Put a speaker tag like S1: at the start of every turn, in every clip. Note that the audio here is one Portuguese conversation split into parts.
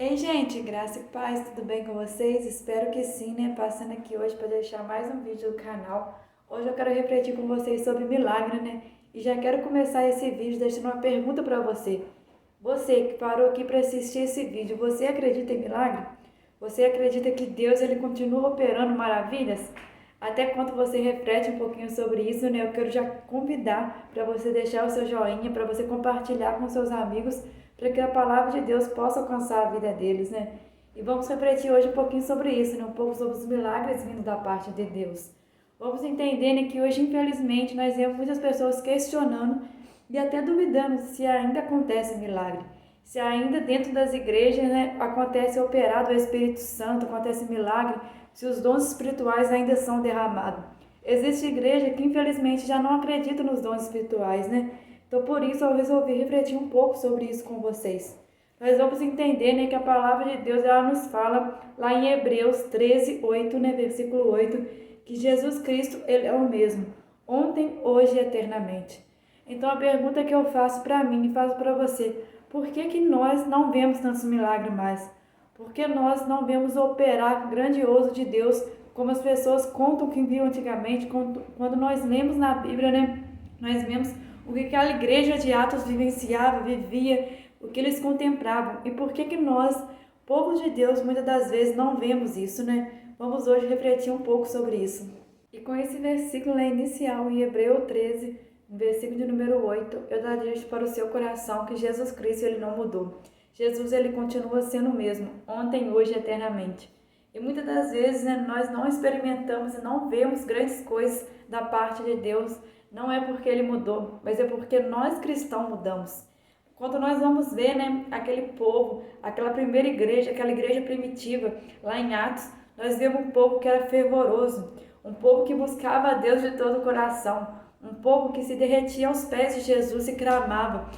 S1: Ei, gente, graça e paz, tudo bem com vocês? Espero que sim, né? Passando aqui hoje para deixar mais um vídeo do canal. Hoje eu quero refletir com vocês sobre milagre, né? E já quero começar esse vídeo deixando uma pergunta para você. Você que parou aqui para assistir esse vídeo, você acredita em milagre? Você acredita que Deus ele continua operando maravilhas? Até quando você reflete um pouquinho sobre isso, né? Eu quero já convidar para você deixar o seu joinha, para você compartilhar com seus amigos, para que a palavra de Deus possa alcançar a vida deles, né? E vamos refletir hoje um pouquinho sobre isso, né? Um pouco sobre os milagres vindo da parte de Deus. Vamos entender, né, que hoje, infelizmente, nós vemos muitas pessoas questionando e até duvidando se ainda acontece milagre. Se ainda dentro das igrejas, né, acontece operado o Espírito Santo, acontece milagre, se os dons espirituais ainda são derramados. Existe igreja que infelizmente já não acredita nos dons espirituais, né? Então por isso eu resolvi refletir um pouco sobre isso com vocês. Nós vamos entender, né, que a palavra de Deus ela nos fala lá em Hebreus 13, 8, né, versículo 8, que Jesus Cristo ele é o mesmo, ontem, hoje e eternamente. Então a pergunta que eu faço para mim e faço para você, por que nós não vemos tantos milagres mais? Por que nós não vemos o operar grandioso de Deus como as pessoas contam que viam antigamente, quando nós lemos na Bíblia, né? Nós vemos o que aquela igreja de Atos vivenciava, vivia, o que eles contemplavam. E por que nós, povo de Deus, muitas das vezes não vemos isso, né? Vamos hoje refletir um pouco sobre isso. E com esse versículo inicial em Hebreu 13, versículo de número 8, eu deixo para o seu coração que Jesus Cristo ele não mudou. Jesus ele continua sendo o mesmo, ontem, hoje e eternamente. E muitas das vezes, né, nós não experimentamos e não vemos grandes coisas da parte de Deus. Não é porque ele mudou, mas é porque nós cristãos mudamos. Quando nós vamos ver, né, aquele povo, aquela primeira igreja, aquela igreja primitiva, lá em Atos, nós vemos um povo que era fervoroso, um povo que buscava a Deus de todo o coração, um povo que se derretia aos pés de Jesus e clamava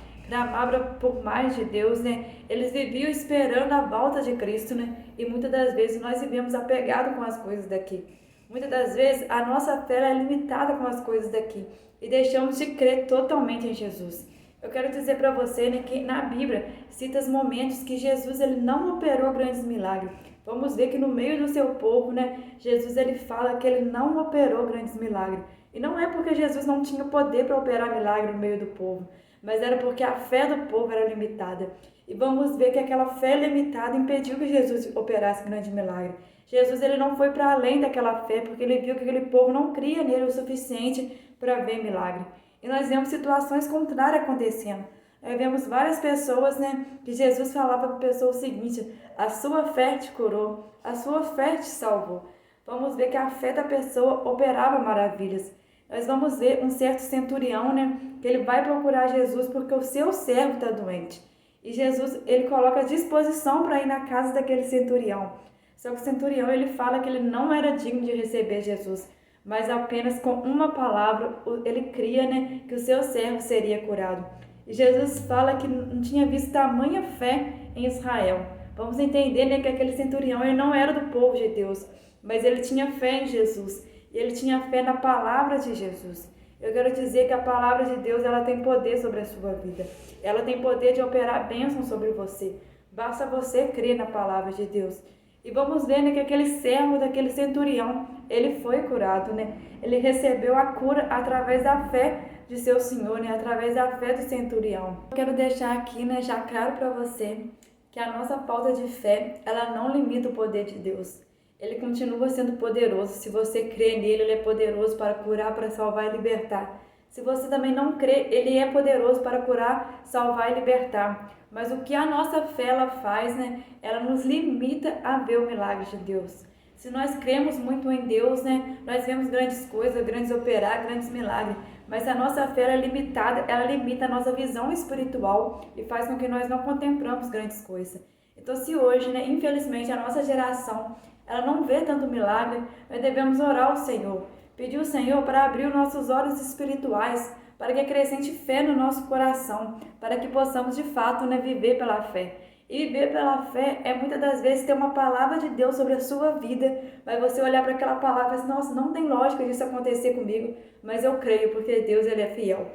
S1: por mais de Deus, né? Eles viviam esperando a volta de Cristo, né? E muitas das vezes nós vivemos apegados com as coisas daqui. Muitas das vezes a nossa fé é limitada com as coisas daqui e deixamos de crer totalmente em Jesus. Eu quero dizer para você, né, que na Bíblia cita os momentos que Jesus ele não operou grandes milagres. Vamos ver que no meio do seu povo, né, Jesus ele fala que ele não operou grandes milagres. E não é porque Jesus não tinha poder para operar milagre no meio do povo, mas era porque a fé do povo era limitada. E vamos ver que aquela fé limitada impediu que Jesus operasse grande milagre. Jesus ele não foi para além daquela fé, porque ele viu que aquele povo não cria nele o suficiente para ver milagre. E nós vemos situações contrárias acontecendo. Nós vemos várias pessoas, né, que Jesus falava para a pessoa o seguinte: a sua fé te curou, a sua fé te salvou. Vamos ver que a fé da pessoa operava maravilhas. Nós vamos ver um certo centurião, né, que ele vai procurar Jesus porque o seu servo está doente. E Jesus, ele coloca a disposição para ir na casa daquele centurião. Só que o centurião, ele fala que ele não era digno de receber Jesus, mas apenas com uma palavra, ele cria, né, que o seu servo seria curado. E Jesus fala que não tinha visto tamanha fé em Israel. Vamos entender, né, que aquele centurião, ele não era do povo de Deus, mas ele tinha fé em Jesus. E ele tinha fé na palavra de Jesus. Eu quero dizer que a palavra de Deus ela tem poder sobre a sua vida. Ela tem poder de operar bênção sobre você. Basta você crer na palavra de Deus. E vamos ver, né, que aquele servo daquele centurião, ele foi curado, né? Ele recebeu a cura através da fé de seu Senhor, né? Através da fé do centurião. Eu quero deixar aqui, né, já claro para você que a nossa falta de fé, ela não limita o poder de Deus. Ele continua sendo poderoso. Se você crê nele, ele é poderoso para curar, para salvar e libertar. Se você também não crê, ele é poderoso para curar, salvar e libertar. Mas o que a nossa fé ela faz, né? Ela nos limita a ver o milagre de Deus. Se nós cremos muito em Deus, né? Nós vemos grandes coisas, grandes operar, grandes milagres. Mas se a nossa fé é limitada, ela limita a nossa visão espiritual e faz com que nós não contemplamos grandes coisas. Então, se hoje, né, infelizmente, a nossa geração ela não vê tanto milagre, nós devemos orar ao Senhor, pedir ao Senhor para abrir os nossos olhos espirituais, para que acrescente fé no nosso coração, para que possamos de fato, né, viver pela fé. E viver pela fé é muitas das vezes ter uma palavra de Deus sobre a sua vida, mas você olhar para aquela palavra e dizer, nossa, não tem lógica disso acontecer comigo, mas eu creio porque Deus ele é fiel.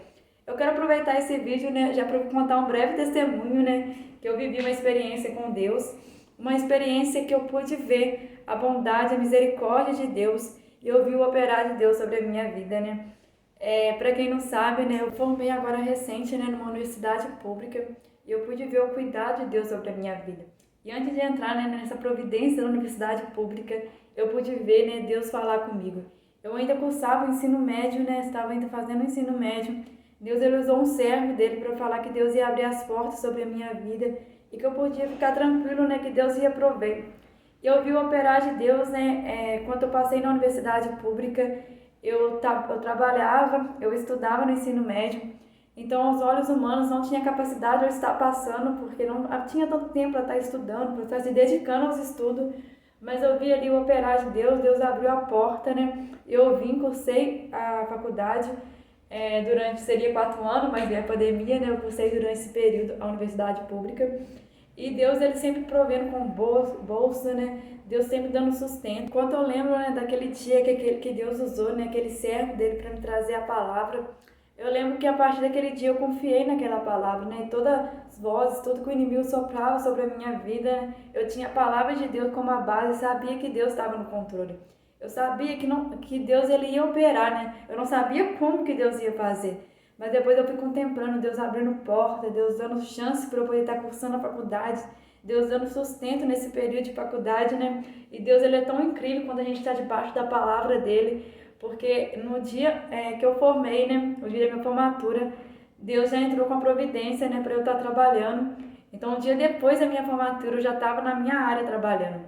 S1: Eu quero aproveitar esse vídeo, né, já para contar um breve testemunho, né, que eu vivi uma experiência com Deus. uma experiência que eu pude ver a bondade, a misericórdia de Deus e eu vi o operar de Deus sobre a minha vida, né? Para quem não sabe, né, eu formei agora recente, né, numa universidade pública e eu pude ver o cuidado de Deus sobre a minha vida. E antes de entrar, né, nessa providência da universidade pública, eu pude ver, né, Deus falar comigo. Eu ainda cursava o ensino médio, né, estava ainda fazendo o ensino médio. Deus ele usou um servo dele para falar que Deus ia abrir as portas sobre a minha vida e que eu podia ficar tranquilo, né, que Deus ia prover. E eu vi o operar de Deus, né, quando eu passei na universidade pública, eu trabalhava, eu estudava no ensino médio, então aos olhos humanos não tinha capacidade de eu estar passando, porque não tinha tanto tempo para estar estudando, para estar se dedicando aos estudos, mas eu vi ali o operar de Deus, Deus abriu a porta, né? Eu vim, cursei a faculdade, seria 4 anos, mas veio a pandemia, né? Eu cursei durante esse período a universidade pública. E Deus, ele sempre provendo com bolsa, né? Deus sempre dando sustento. Quando eu lembro, né, daquele dia que Deus usou, né, aquele servo dele para me trazer a palavra, eu lembro que a partir daquele dia eu confiei naquela palavra, né? Todas as vozes, tudo que o inimigo soprava sobre a minha vida, né? Eu tinha a palavra de Deus como a base e sabia que Deus estava no controle. Eu sabia que Deus ele ia operar, né? Eu não sabia como que Deus ia fazer. Mas depois eu fui contemplando Deus abrindo porta, Deus dando chance para eu poder estar cursando a faculdade, Deus dando sustento nesse período de faculdade, né? E Deus ele é tão incrível quando a gente está debaixo da palavra dele, porque no dia que eu formei, né, o dia da minha formatura, Deus já entrou com a providência, né, para eu estar trabalhando. Então, um dia depois da minha formatura, eu já estava na minha área trabalhando.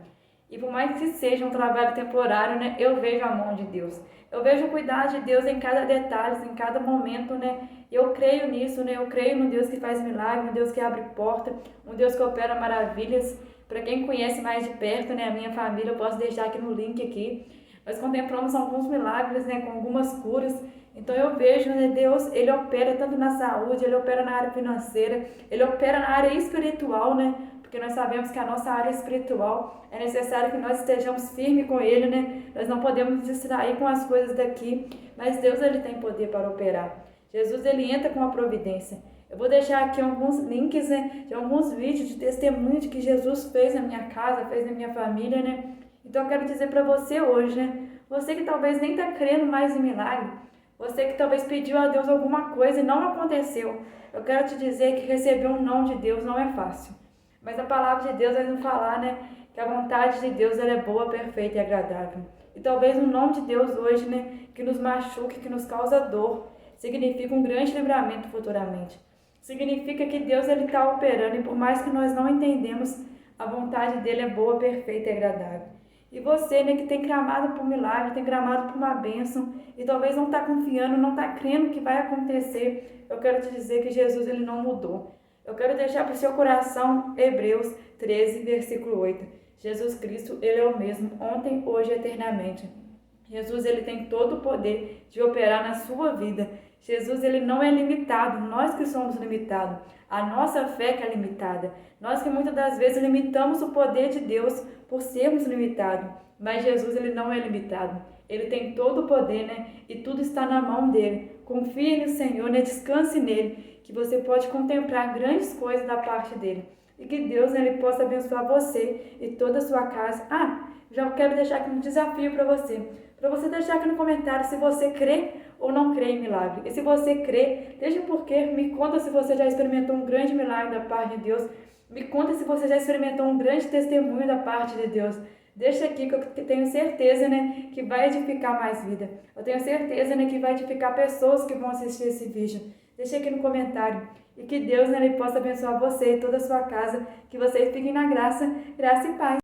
S1: E por mais que seja um trabalho temporário, né, eu vejo a mão de Deus. Eu vejo o cuidado de Deus em cada detalhe, em cada momento, né? Eu creio nisso, né? Eu creio no Deus que faz milagre, no Deus que abre porta, um Deus que opera maravilhas. Para quem conhece mais de perto, né, a minha família, eu posso deixar aqui no link aqui. Nós contemplamos alguns milagres, né, com algumas curas. Então eu vejo, né, Deus, ele opera tanto na saúde, ele opera na área financeira, ele opera na área espiritual, né? Porque nós sabemos que a nossa área espiritual é necessário que nós estejamos firmes com Ele, né? Nós não podemos nos distrair com as coisas daqui, mas Deus ele tem poder para operar. Jesus ele entra com a providência. Eu vou deixar aqui alguns links, né, de alguns vídeos de testemunho de que Jesus fez na minha casa, fez na minha família, né? Então eu quero dizer para você hoje, né? Você que talvez nem está crendo mais em milagre, você que talvez pediu a Deus alguma coisa e não aconteceu, eu quero te dizer que receber um não de Deus não é fácil. Mas a palavra de Deus vai nos falar, né, que a vontade de Deus ela é boa, perfeita e agradável. E talvez o nome de Deus hoje, né, que nos machuque, que nos causa dor, significa um grande livramento futuramente. Significa que Deus ele está operando e por mais que nós não entendemos, a vontade dele é boa, perfeita e agradável. E você, né, que tem clamado por milagre, tem clamado por uma bênção e talvez não está confiando, não está crendo que vai acontecer, eu quero te dizer que Jesus ele não mudou. Eu quero deixar para o seu coração Hebreus 13, versículo 8. Jesus Cristo, ele é o mesmo, ontem, hoje e eternamente. Jesus, ele tem todo o poder de operar na sua vida. Jesus, ele não é limitado, nós que somos limitados. A nossa fé que é limitada. Nós que muitas das vezes limitamos o poder de Deus por sermos limitados. Mas Jesus, ele não é limitado. Ele tem todo o poder, né? E tudo está na mão dele. Confie no Senhor, né? Descanse nele, que você pode contemplar grandes coisas da parte dele. E que Deus, né, ele possa abençoar você e toda a sua casa. Já quero deixar aqui um desafio para você. Para você deixar aqui no comentário se você crê ou não crê em milagre. E se você crê, deixa um porquê. Me conta se você já experimentou um grande milagre da parte de Deus. Me conta se você já experimentou um grande testemunho da parte de Deus. Deixa aqui que eu tenho certeza, né, que vai edificar mais vida. Eu tenho certeza, né, que vai edificar pessoas que vão assistir esse vídeo. Deixa aqui no comentário. E que Deus, né, ele possa abençoar você e toda a sua casa. Que vocês fiquem na graça e paz.